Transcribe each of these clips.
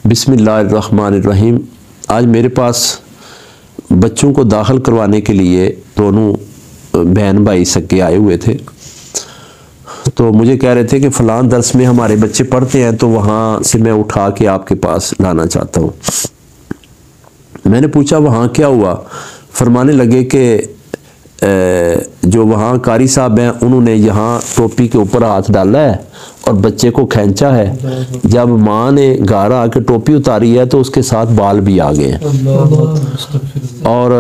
बिस्मिल्लाहिर्रहमानिर्रहीम। आज मेरे पास बच्चों को दाखिल करवाने के लिए दोनों बहन भाई सगे आए हुए थे। तो मुझे कह रहे थे कि फ़लाँ दर्स में हमारे बच्चे पढ़ते हैं, तो वहाँ से मैं उठा के आपके पास लाना चाहता हूँ। मैंने पूछा वहाँ क्या हुआ? फरमाने लगे कि जो वहाँ कारी साहब हैं उन्होंने यहाँ टोपी के ऊपर हाथ डाला है और बच्चे को खींचा है। जब माँ ने घर आके टोपी उतारी है तो उसके साथ बाल भी आ गए हैं। और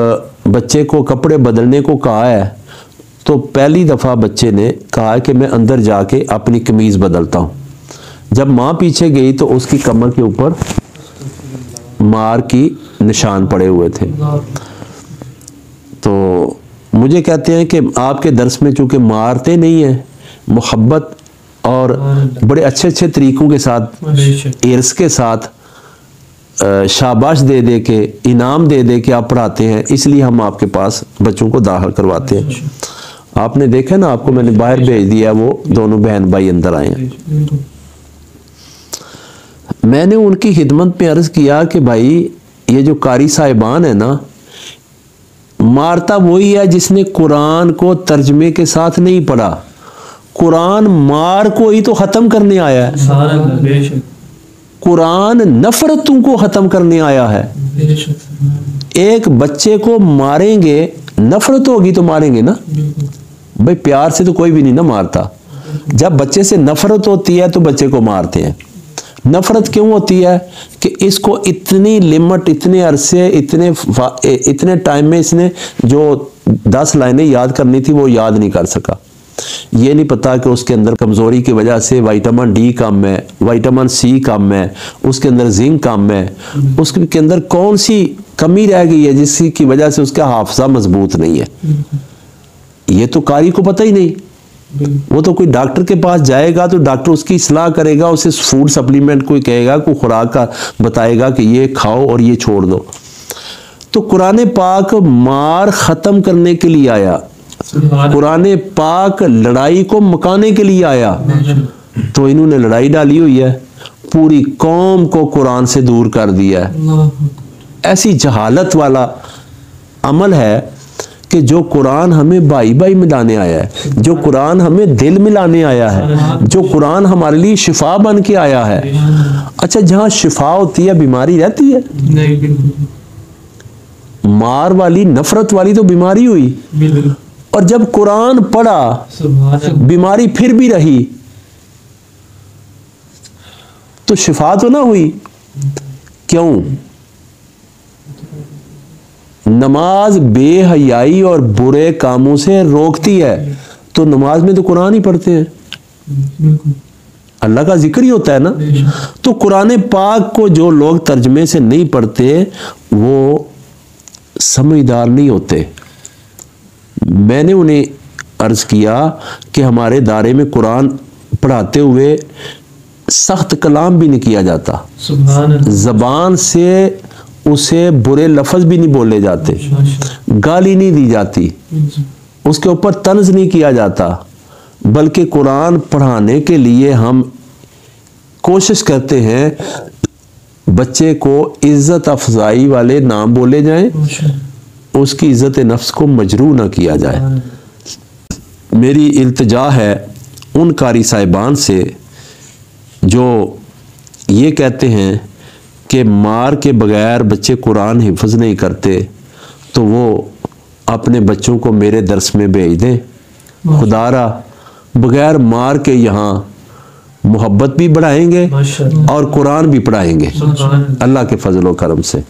बच्चे को कपड़े बदलने को कहा है तो पहली दफ़ा बच्चे ने कहा कि मैं अंदर जाके अपनी कमीज़ बदलता हूँ। जब माँ पीछे गई तो उसकी कमर के ऊपर मार की निशान पड़े हुए थे। तो मुझे कहते हैं कि आपके दर्स में चूँकि मारते नहीं हैं, मोहब्बत और बड़े अच्छे अच्छे तरीक़ों के साथ, इर्स के साथ शाबाश दे दे के, इनाम दे दे के आप पढ़ाते हैं, इसलिए हम आपके पास बच्चों को दाखिल करवाते हैं। आपने देखा ना, आपको मैंने बाहर भेज दिया, वो दोनों बहन भाई अंदर आए हैं। मैंने उनकी खिदमत में अर्ज़ किया कि भाई ये जो कारी साहिबान है ना, मारता वही है जिसने कुरान को तर्जमे के साथ नहीं पढ़ा। कुरान मार को ही तो ख़त्म करने आया है। कुरान नफ़रतों को ख़त्म करने आया है। एक बच्चे को मारेंगे, नफ़रत होगी तो मारेंगे ना भाई, प्यार से तो कोई भी नहीं ना मारता। जब बच्चे से नफ़रत होती है तो बच्चे को मारते हैं। नफ़रत क्यों होती है कि इसको इतनी लिमिट, इतने अरसे, इतने टाइम में इसने जो 10 लाइनें याद करनी थी वो याद नहीं कर सका। ये नहीं पता कि उसके अंदर कमज़ोरी की वजह से विटामिन डी कम है, विटामिन सी कम है, उसके अंदर जिंक कम है, उसके अंदर कौन सी कमी रह गई है जिसकी की वजह से उसका हाफजा मजबूत नहीं है। ये तो कारी को पता ही नहीं। वो तो कोई डॉक्टर के पास जाएगा तो डॉक्टर उसकी सलाह करेगा, उसे फूड सप्लीमेंट कोई कहेगा, कोई खुराक का बताएगा कि ये खाओ और ये छोड़ दो। तो कुरान पाक मार ख़त्म करने के लिए आया, कुरान पाक लड़ाई को मकाने के लिए आया। तो इन्होंने लड़ाई डाली हुई है, पूरी कौम को कुरान से दूर कर दिया है। ऐसी जहालत वाला अमल है कि जो कुरान हमें भाई भाई मिलाने आया है, जो कुरान हमें दिल मिलाने आया है, जो कुरान हमारे लिए शिफा बन के आया है। अच्छा, जहाँ शिफा होती है बीमारी रहती है? मार वाली, नफरत वाली तो बीमारी हुई, और जब कुरान पढ़ा बीमारी फिर भी रही, तो शिफा तो ना हुई। क्यों? नमाज बेहयाई और बुरे कामों से रोकती है, तो नमाज में तो कुरान ही पढ़ते हैं, अल्लाह का जिक्र ही होता है ना। तो कुरान पाक को जो लोग तर्जमे से नहीं पढ़ते वो समझदार नहीं होते। मैंने उन्हें अर्ज़ किया कि हमारे दायरे में कुरान पढ़ाते हुए सख्त कलाम भी नहीं किया जाता, ज़बान से उसे बुरे लफ्ज़ भी नहीं बोले जाते, गाली नहीं दी जाती, उसके ऊपर तंज नहीं किया जाता, बल्कि कुरान पढ़ाने के लिए हम कोशिश करते हैं बच्चे को इज़्ज़त अफजाई वाले नाम बोले जाएं, उसकी इज़्ज़त नफ्स को मजरू ना किया जाए। मेरी इल्तिजा है उन कारी साहिबान से जो ये कहते हैं कि मार के बगैर बच्चे कुरान हिफ्ज़ नहीं करते, तो वो अपने बच्चों को मेरे दर्स में भेज दें। खुदारा बगैर मार के यहाँ मोहब्बत भी बढ़ाएंगे और कुरान भी पढ़ाएंगे, अल्लाह के फजल व करम से।